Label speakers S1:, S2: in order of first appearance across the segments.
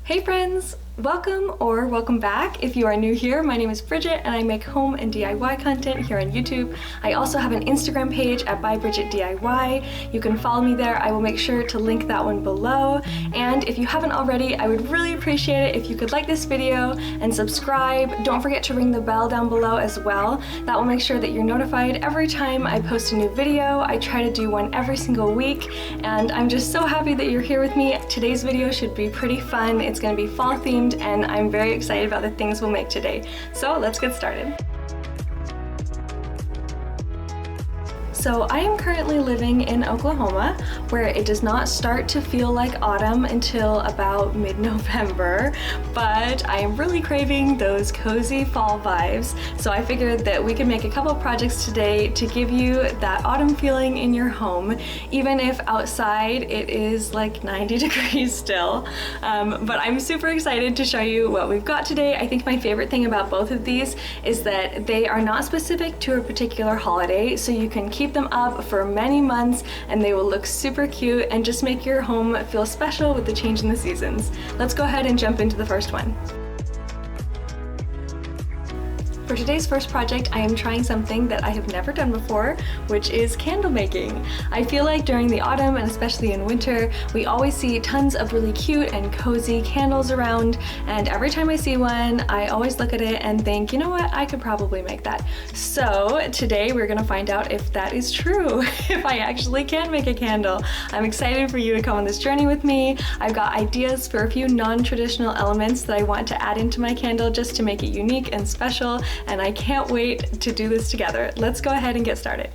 S1: Hey friends! Welcome back. If you are new here, my name is Bridget and I make home and DIY content here on YouTube. I also have an Instagram page at bybridgetdiy. You can follow me there. I will make sure to link that one below. And if you haven't already, I would really appreciate it if you could like this video and subscribe. Don't forget to ring the bell down below as well. That will make sure that you're notified every time I post a new video. I try to do one every single week and I'm just so happy that you're here with me. Today's video should be pretty fun. It's going to be fall themed and I'm very excited about the things we'll make today. So let's get started. So I am currently living in Oklahoma, where it does not start to feel like autumn until about mid-November, but I am really craving those cozy fall vibes. So I figured that we could make a couple projects today to give you that autumn feeling in your home, even if outside it is like 90 degrees still. But I'm super excited to show you what we've got today. I think my favorite thing about both of these is that they are not specific to a particular holiday, so you can keep them up for many months and they will look super cute and just make your home feel special with the change in the seasons. Let's go ahead and jump into the first one. For today's first project, I am trying something that I have never done before, which is candle making. I feel like during the autumn and especially in winter, we always see tons of really cute and cozy candles around, and every time I see one, I always look at it and think, you know what, I could probably make that. So today we're gonna find out if that is true, if I actually can make a candle. I'm excited for you to come on this journey with me. I've got ideas for a few non-traditional elements that I want to add into my candle just to make it unique and special, and I can't wait to do this together. Let's go ahead and get started.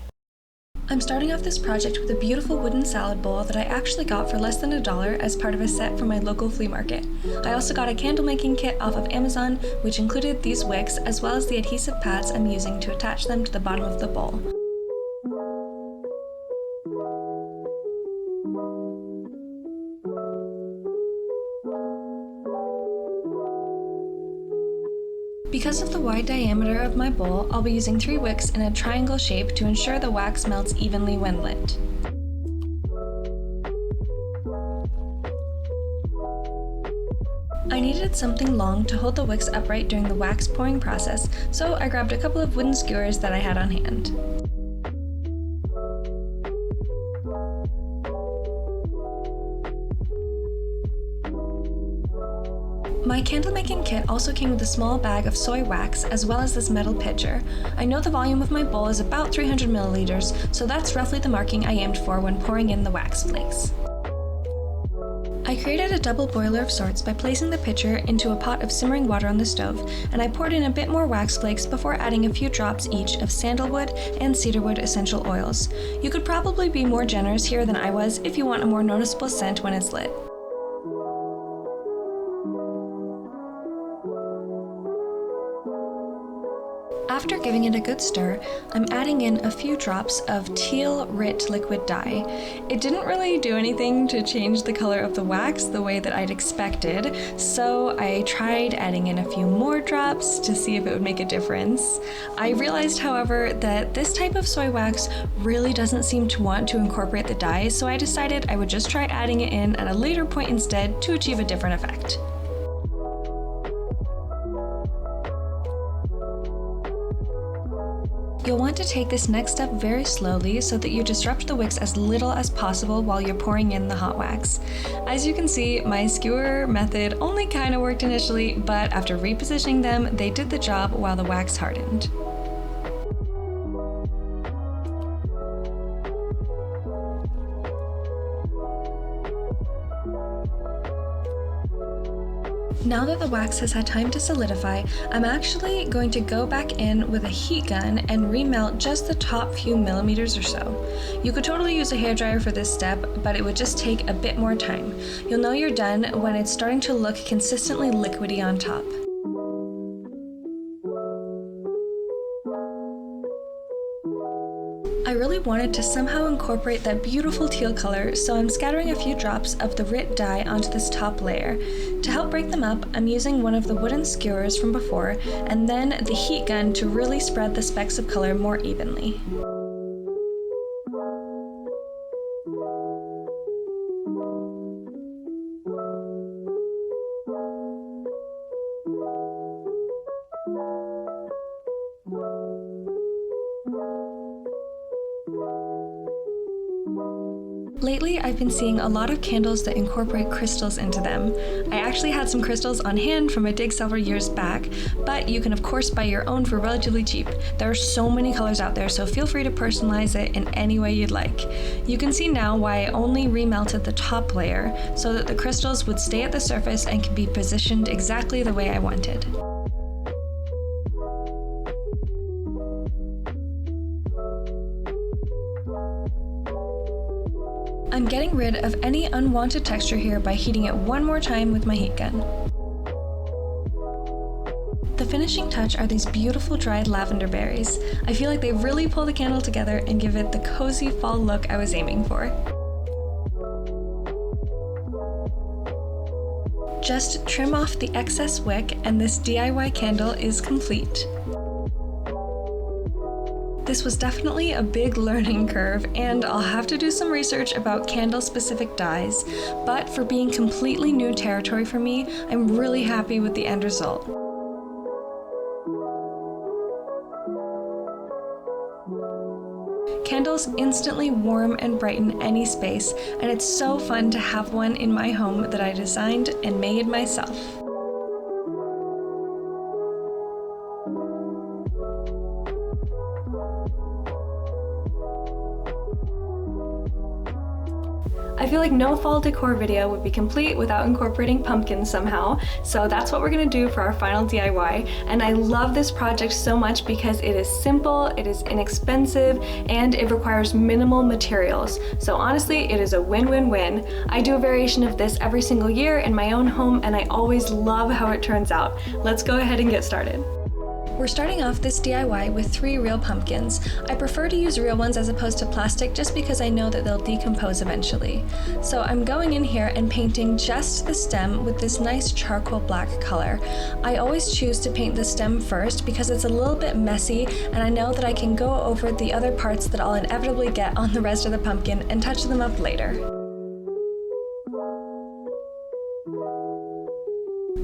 S1: I'm starting off this project with a beautiful wooden salad bowl that I actually got for less than $1 as part of a set from my local flea market. I also got a candle making kit off of Amazon, which included these wicks as well as the adhesive pads I'm using to attach them to the bottom of the bowl. Because of the wide diameter of my bowl, I'll be using 3 wicks in a triangle shape to ensure the wax melts evenly when lit. I needed something long to hold the wicks upright during the wax pouring process, so I grabbed a couple of wooden skewers that I had on hand. My candle making kit also came with a small bag of soy wax as well as this metal pitcher. I know the volume of my bowl is about 300 milliliters, so that's roughly the marking I aimed for when pouring in the wax flakes. I created a double boiler of sorts by placing the pitcher into a pot of simmering water on the stove, and I poured in a bit more wax flakes before adding a few drops each of sandalwood and cedarwood essential oils. You could probably be more generous here than I was if you want a more noticeable scent when it's lit. After giving it a good stir, I'm adding in a few drops of teal Rit liquid dye. It didn't really do anything to change the color of the wax the way that I'd expected, so I tried adding in a few more drops to see if it would make a difference. I realized, however, that this type of soy wax really doesn't seem to want to incorporate the dye, so I decided I would just try adding it in at a later point instead to achieve a different effect. You'll want to take this next step very slowly so that you disrupt the wicks as little as possible while you're pouring in the hot wax. As you can see, my skewer method only kind of worked initially, but after repositioning them, they did the job while the wax hardened. Now that the wax has had time to solidify, I'm actually going to go back in with a heat gun and remelt just the top few millimeters or so. You could totally use a hairdryer for this step, but it would just take a bit more time. You'll know you're done when it's starting to look consistently liquidy on top. I really wanted to somehow incorporate that beautiful teal color, so I'm scattering a few drops of the Rit dye onto this top layer. To help break them up, I'm using one of the wooden skewers from before, and then the heat gun to really spread the specks of color more evenly. Lately, I've been seeing a lot of candles that incorporate crystals into them. I actually had some crystals on hand from a dig several years back, but you can of course buy your own for relatively cheap. There are so many colors out there, so feel free to personalize it in any way you'd like. You can see now why I only remelted the top layer, so that the crystals would stay at the surface and can be positioned exactly the way I wanted. I'm getting rid of any unwanted texture here by heating it one more time with my heat gun. The finishing touch are these beautiful dried lavender berries. I feel like they really pull the candle together and give it the cozy fall look I was aiming for. Just trim off the excess wick and this DIY candle is complete. This was definitely a big learning curve, and I'll have to do some research about candle-specific dyes, but for being completely new territory for me, I'm really happy with the end result. Candles instantly warm and brighten any space, and it's so fun to have one in my home that I designed and made myself. I feel like no fall decor video would be complete without incorporating pumpkins somehow, so that's what we're gonna do for our final DIY, and I love this project so much because it is simple, it is inexpensive, and it requires minimal materials. So honestly, it is a win-win-win. I do a variation of this every single year in my own home, and I always love how it turns out. Let's go ahead and get started. We're starting off this DIY with 3 real pumpkins. I prefer to use real ones as opposed to plastic just because I know that they'll decompose eventually. So I'm going in here and painting just the stem with this nice charcoal black color. I always choose to paint the stem first because it's a little bit messy, and I know that I can go over the other parts that I'll inevitably get on the rest of the pumpkin and touch them up later.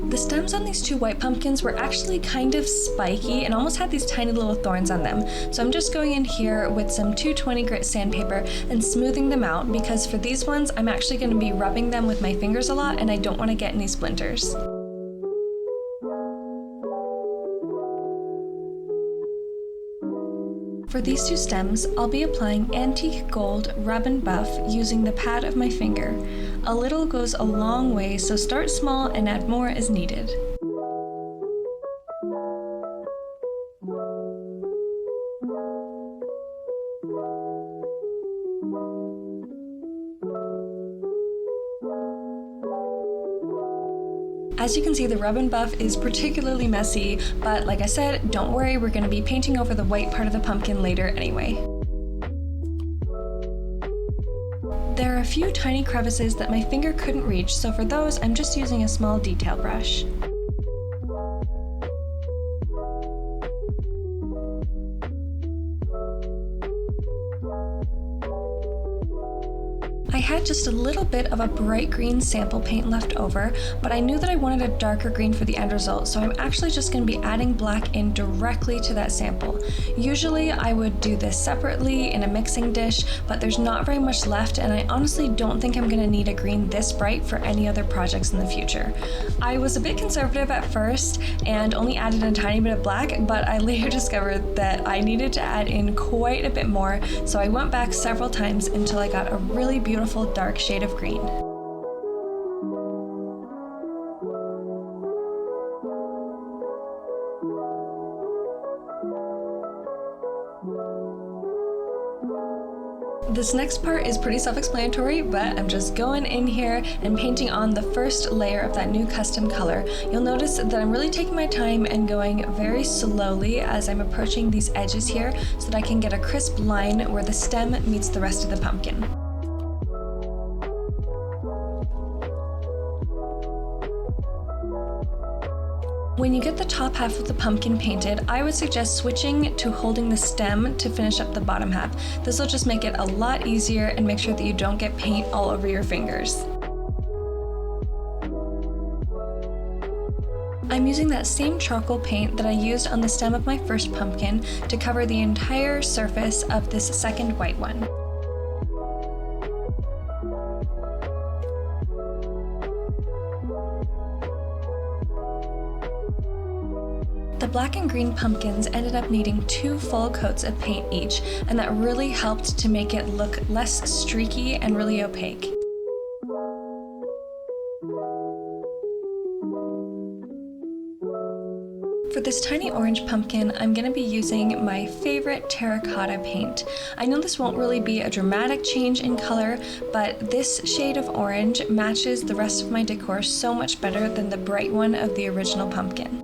S1: The stems on these 2 white pumpkins were actually kind of spiky and almost had these tiny little thorns on them. So I'm just going in here with some 220 grit sandpaper and smoothing them out, because for these ones I'm actually going to be rubbing them with my fingers a lot and I don't want to get any splinters. For these 2 stems, I'll be applying antique gold rub and buff using the pad of my finger. A little goes a long way, so start small and add more as needed. As you can see, the rub and buff is particularly messy, but like I said, don't worry, we're going to be painting over the white part of the pumpkin later anyway. There are a few tiny crevices that my finger couldn't reach, so for those I'm just using a small detail brush. I had just a little bit of a bright green sample paint left over, but I knew that I wanted a darker green for the end result, so I'm actually just going to be adding black in directly to that sample. Usually I would do this separately in a mixing dish, but there's not very much left, and I honestly don't think I'm going to need a green this bright for any other projects in the future. I was a bit conservative at first and only added a tiny bit of black, but I later discovered that I needed to add in quite a bit more, so I went back several times until I got a really beautiful dark shade of green. This next part is pretty self-explanatory, but I'm just going in here and painting on the first layer of that new custom color. You'll notice that I'm really taking my time and going very slowly as I'm approaching these edges here so that I can get a crisp line where the stem meets the rest of the pumpkin. When you get the top half of the pumpkin painted, I would suggest switching to holding the stem to finish up the bottom half. This will just make it a lot easier and make sure that you don't get paint all over your fingers. I'm using that same charcoal paint that I used on the stem of my first pumpkin to cover the entire surface of this second white one. The black and green pumpkins ended up needing 2 full coats of paint each, and that really helped to make it look less streaky and really opaque. For this tiny orange pumpkin, I'm going to be using my favorite terracotta paint. I know this won't really be a dramatic change in color, but this shade of orange matches the rest of my decor so much better than the bright one of the original pumpkin.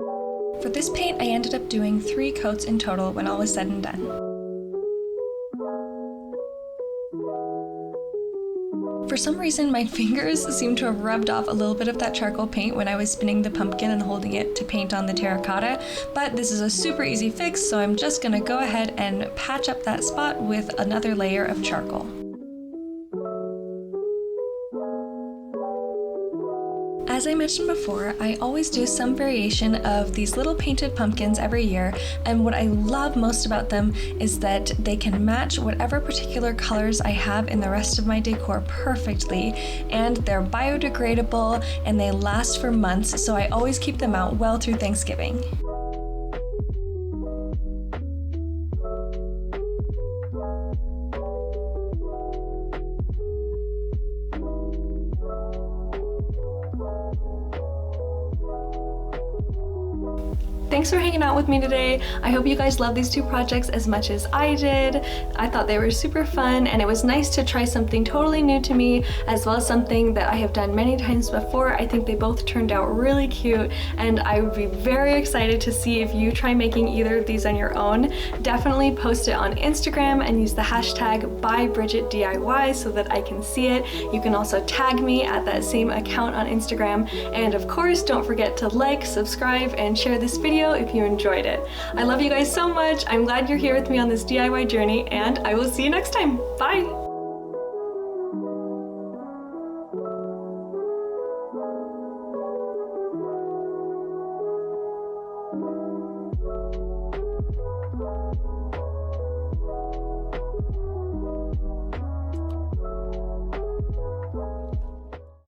S1: For this paint, I ended up doing 3 coats in total when all was said and done. For some reason, my fingers seem to have rubbed off a little bit of that charcoal paint when I was spinning the pumpkin and holding it to paint on the terracotta, but this is a super easy fix, so I'm just gonna go ahead and patch up that spot with another layer of charcoal. As I mentioned before, I always do some variation of these little painted pumpkins every year, and what I love most about them is that they can match whatever particular colors I have in the rest of my decor perfectly, and they're biodegradable and they last for months, so I always keep them out well through Thanksgiving. Thanks for hanging out with me today. I hope you guys love these 2 projects as much as I did. I thought they were super fun, and it was nice to try something totally new to me, as well as something that I have done many times before. I think they both turned out really cute, and I would be very excited to see if you try making either of these on your own. Definitely post it on Instagram and use the hashtag #ByBridgetDiy so that I can see it. You can also tag me at that same account on Instagram, and of course, don't forget to like, subscribe, and share this video if you enjoyed it. I love you guys so much. I'm glad you're here with me on this DIY journey, and I will see you next time. Bye!